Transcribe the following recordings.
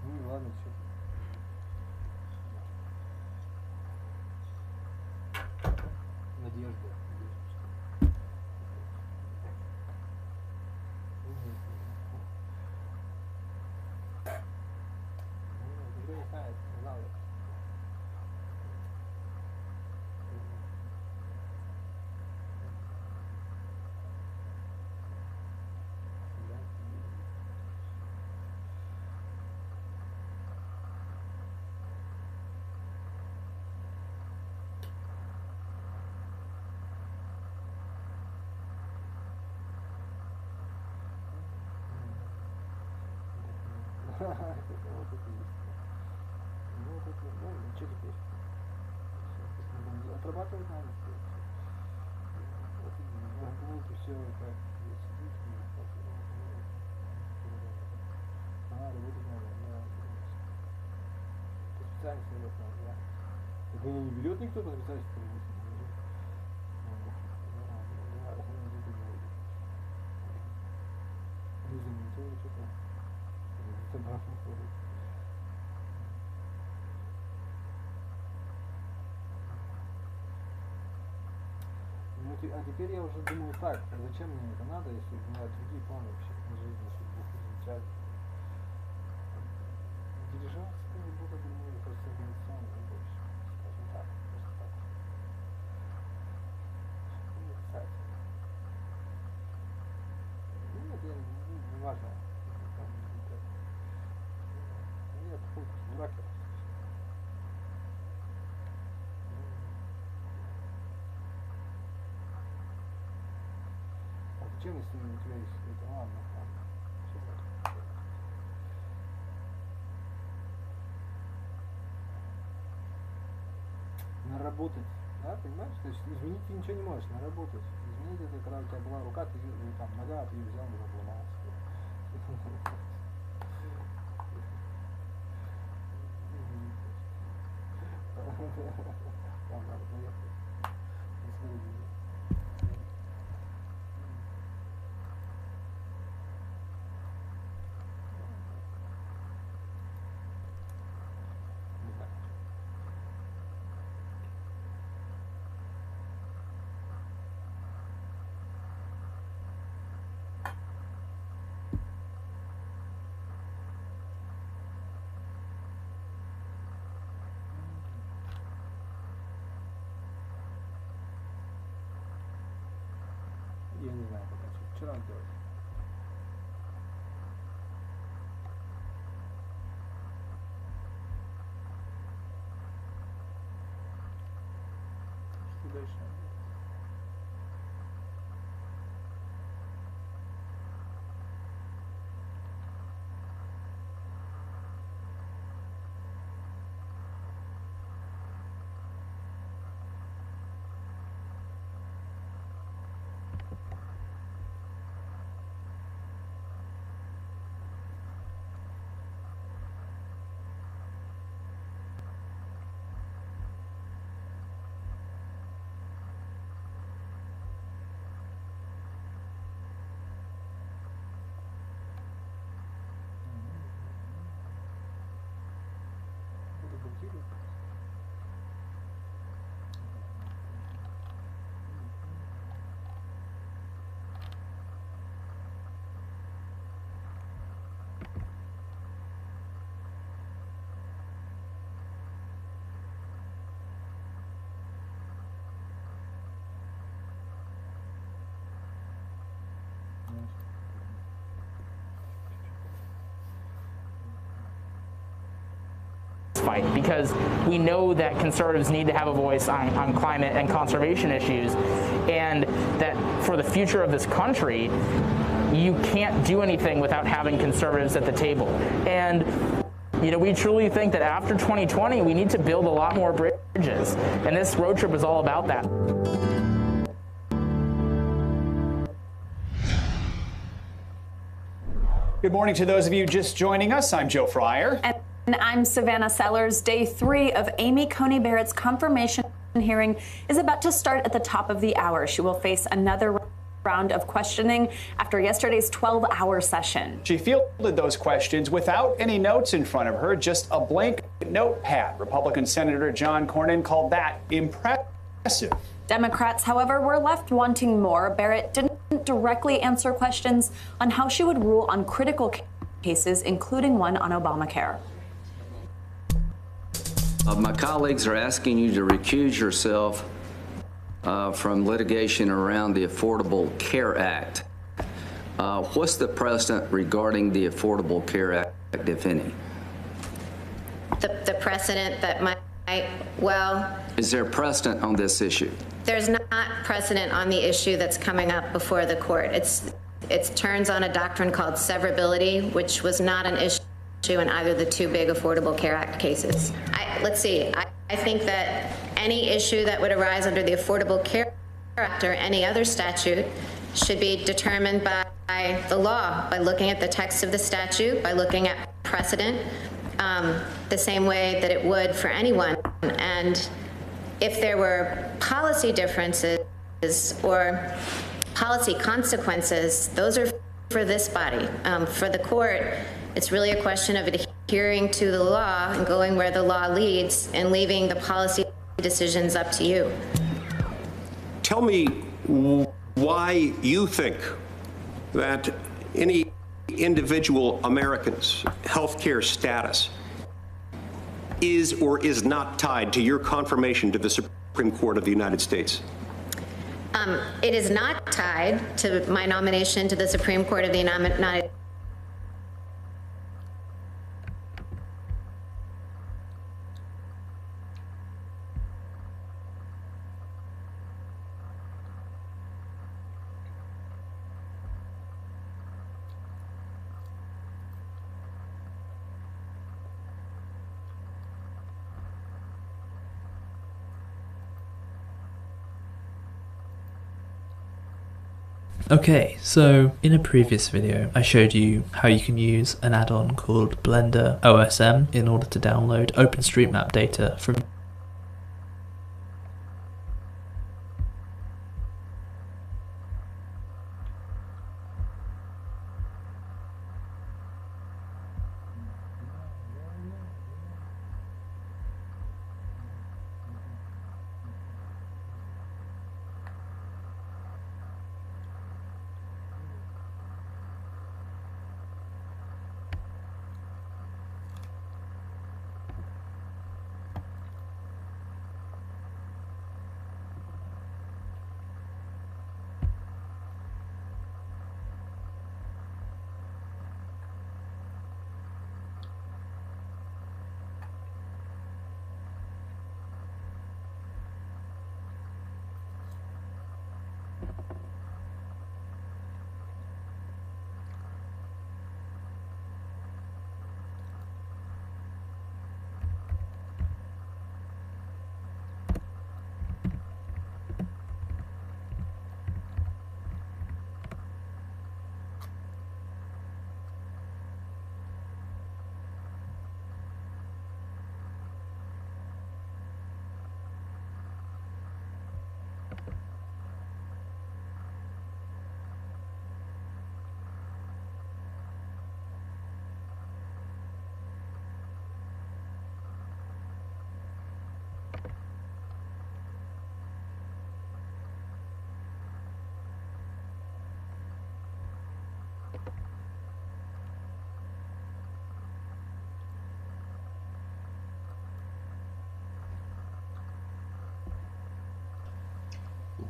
Ну ладно, что. Надежда. Никто не знает, не знал. Вот это есть. Ну, вот это, ну, ничего теперь. Отрабатывать надо. Вот все это. Работать надо, да. По специальности работать надо, да. Так меня не берет никто по специальности работать? Ну, а теперь я уже думаю так, зачем мне это надо, если у меня другие планы вообще на жизнь, на судьбу изучать. Дирижерская работа, думаю, кажется, организационная больше, скажем так, просто так. Ну, кстати. Нет, я не важно. Я такой дурак. А зачем, если у тебя есть это? Ладно, ладно. Наработать, да, понимаешь? То есть изменить ты ничего не можешь, наработать. Изменить это, когда у тебя была рука, ты там нога, ты ее взял, уже обломался. Там надо поехать. Я не знаю, пока что нам делать. Что дальше надо делать? Fight, because we know that conservatives need to have a voice on climate and conservation issues, and that for the future of this country, you can't do anything without having conservatives at the table. And you know, we truly think that after 2020, we need to build a lot more bridges, and this road trip is all about that. Good morning to those of you just joining us. I'm Joe Fryer. And I'm Savannah Sellers. Day 3 of Amy Coney Barrett's confirmation hearing is about to start at the top of the hour. She will face another round of questioning after yesterday's 12-hour session. She fielded those questions without any notes in front of her, just a blank notepad. Republican Senator John Cornyn called that impressive. Democrats, however, were left wanting more. Barrett didn't directly answer questions on how she would rule on critical cases, including one on Obamacare. My colleagues are asking you to recuse yourself from litigation around the Affordable Care Act. What's the precedent regarding the Affordable Care Act, if any? The precedent that well... Is there precedent on this issue? There's not precedent on the issue that's coming up before the court. It turns on a doctrine called severability, which was not an issue in either the two big Affordable Care Act cases. Let's see. I think that any issue that would arise under the Affordable Care Act or any other statute should be determined by the law, by looking at the text of the statute, by looking at precedent, the same way that it would for anyone. And if there were policy differences or policy consequences, those are for this body. For the court, it's really a question of adhering to the law and going where the law leads and leaving the policy decisions up to you. Tell me why you think that any individual American's healthcare status is or is not tied to your confirmation to the Supreme Court of the United States. It is not tied to my nomination to the Supreme Court of the United States. Okay, so in a previous video I showed you how you can use an add-on called Blender OSM in order to download OpenStreetMap data from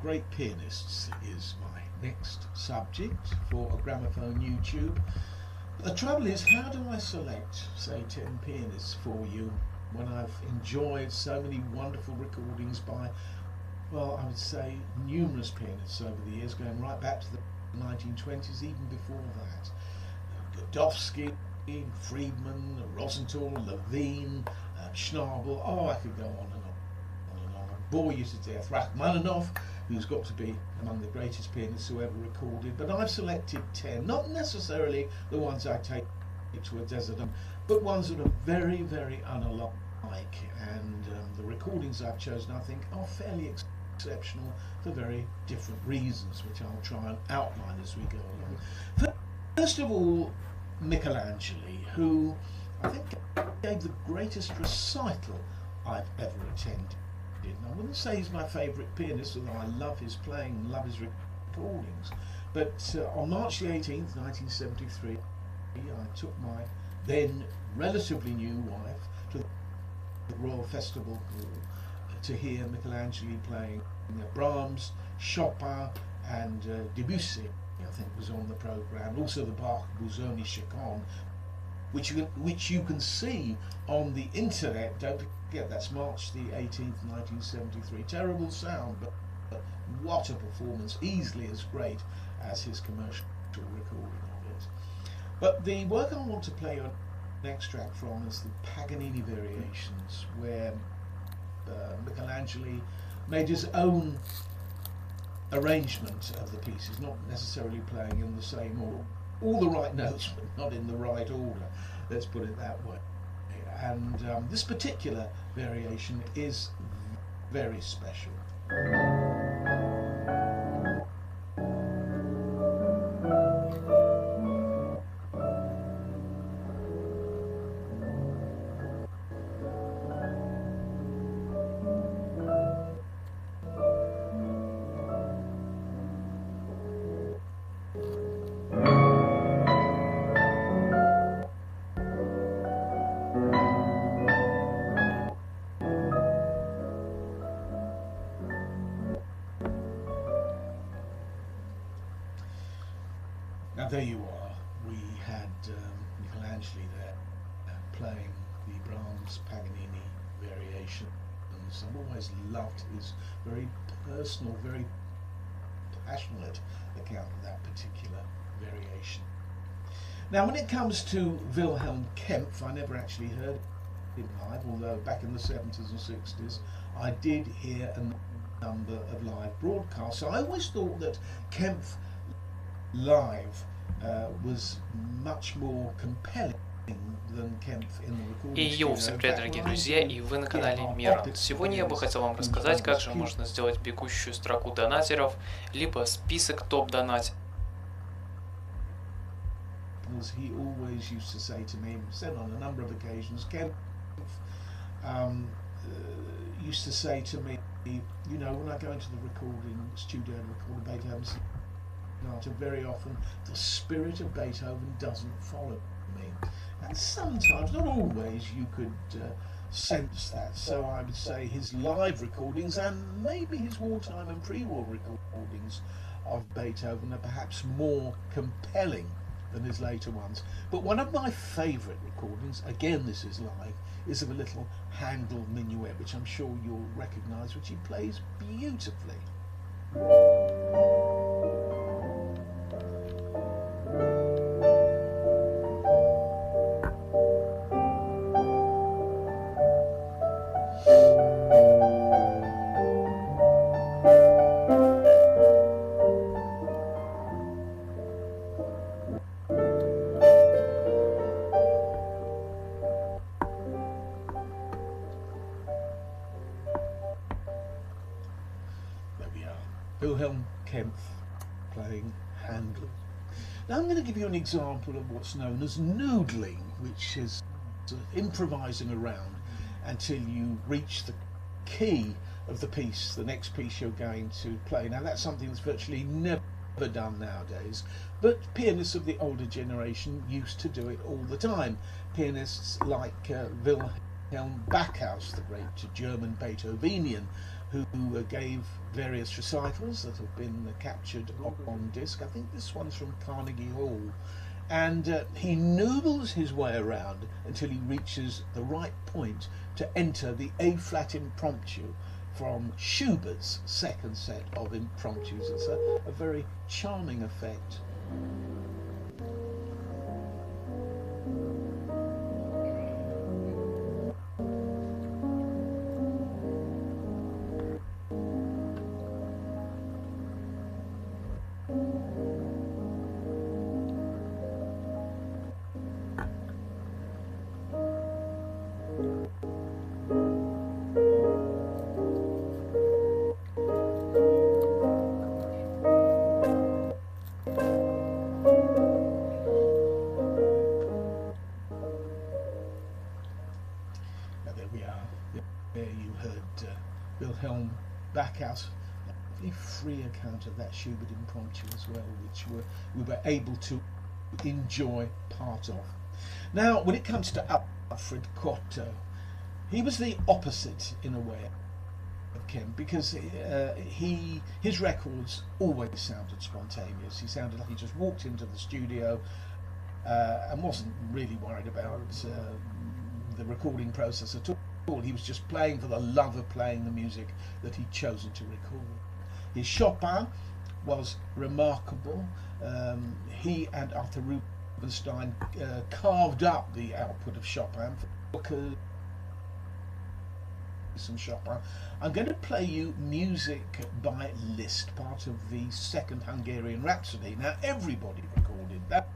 Great pianists is my next subject for a gramophone YouTube. The trouble is, how do I select, say, 10 pianists for you when I've enjoyed so many wonderful recordings by, well, I would say numerous pianists over the years, going right back to the 1920s, even before that. Godowsky, Friedman, Rosenthal, Levine, Schnabel, oh, I could go on and on. I'd bore you to death. Rachmaninoff, who's got to be among the greatest pianists who ever recorded, but I've selected 10, not necessarily the ones I take to a desert, but ones that are very, very unalike, and the recordings I've chosen, I think, are fairly exceptional for very different reasons, which I'll try and outline as we go along. First of all, Michelangelo, who I think gave the greatest recital I've ever attended. I wouldn't say he's my favourite pianist, although I love his playing and love his recordings. But on March the 18th, 1973, I took my then relatively new wife to the Royal Festival Hall to hear Michelangelo playing Brahms, Chopin and Debussy, I think was on the programme. Also the Bach Busoni Chaconne, which you can see on the internet. Don't forget, that's March the 18th, 1973. Terrible sound, but what a performance, easily as great as his commercial recording of it. But the work I want to play an extract from is the Paganini Variations, where Michelangelo made his own arrangement of the pieces, not necessarily playing in the same order. All the right notes, but not in the right order, let's put it that way. And this particular variation is very special. Now there you are. We had Michelangelo there playing the Brahms Paganini variation, and I've always loved his very personal, very passionate account of that particular variation. Now when it comes to Wilhelm Kempff, I never actually heard him live, although back in the 70s and 60s I did hear a number of live broadcasts. So I always thought that Kempff live was much more compelling than Kempff in the recording. И йоу, всем привет, дорогие друзья, и вы на канале Мира. Сегодня я бы хотел вам рассказать, как же можно сделать бегущую строку донатеров, либо список топ-донатеров. He always used to say to me, said on a number of occasions, Kempff used to say to me, you know, when I go into the recording studio and record Beethoven's sonata, very often the spirit of Beethoven doesn't follow me. And sometimes, not always, you could sense that. So I would say his live recordings and maybe his wartime and pre-war recordings of Beethoven are perhaps more compelling than his later ones. But one of my favourite recordings, again this is live, is of a little Handel minuet, which I'm sure you'll recognise, which he plays beautifully. Wilhelm Kempff playing Handel. Now I'm going to give you an example of what's known as noodling, which is improvising around until you reach the key of the piece, the next piece you're going to play. Now that's something that's virtually never done nowadays, but pianists of the older generation used to do it all the time. Pianists like Wilhelm Backhaus, the great German Beethovenian, who gave various recitals that have been captured on disc. I think this one's from Carnegie Hall. And he noodles his way around until he reaches the right point to enter the A-flat impromptu from Schubert's second set of impromptus. It's a very charming effect. Wilhelm Backhaus, a very free account of that Schubert impromptu as well, which we were able to enjoy part of. Now, when it comes to Alfred Cortot, he was the opposite in a way of Ken, because his records always sounded spontaneous. He sounded like he just walked into the studio and wasn't really worried about the recording process at all. He was just playing for the love of playing the music that he'd chosen to record. His Chopin was remarkable. He and Arthur Rubinstein carved up the output of Chopin. Some Chopin. I'm going to play you music by Liszt, part of the second Hungarian Rhapsody. Now, everybody recorded that.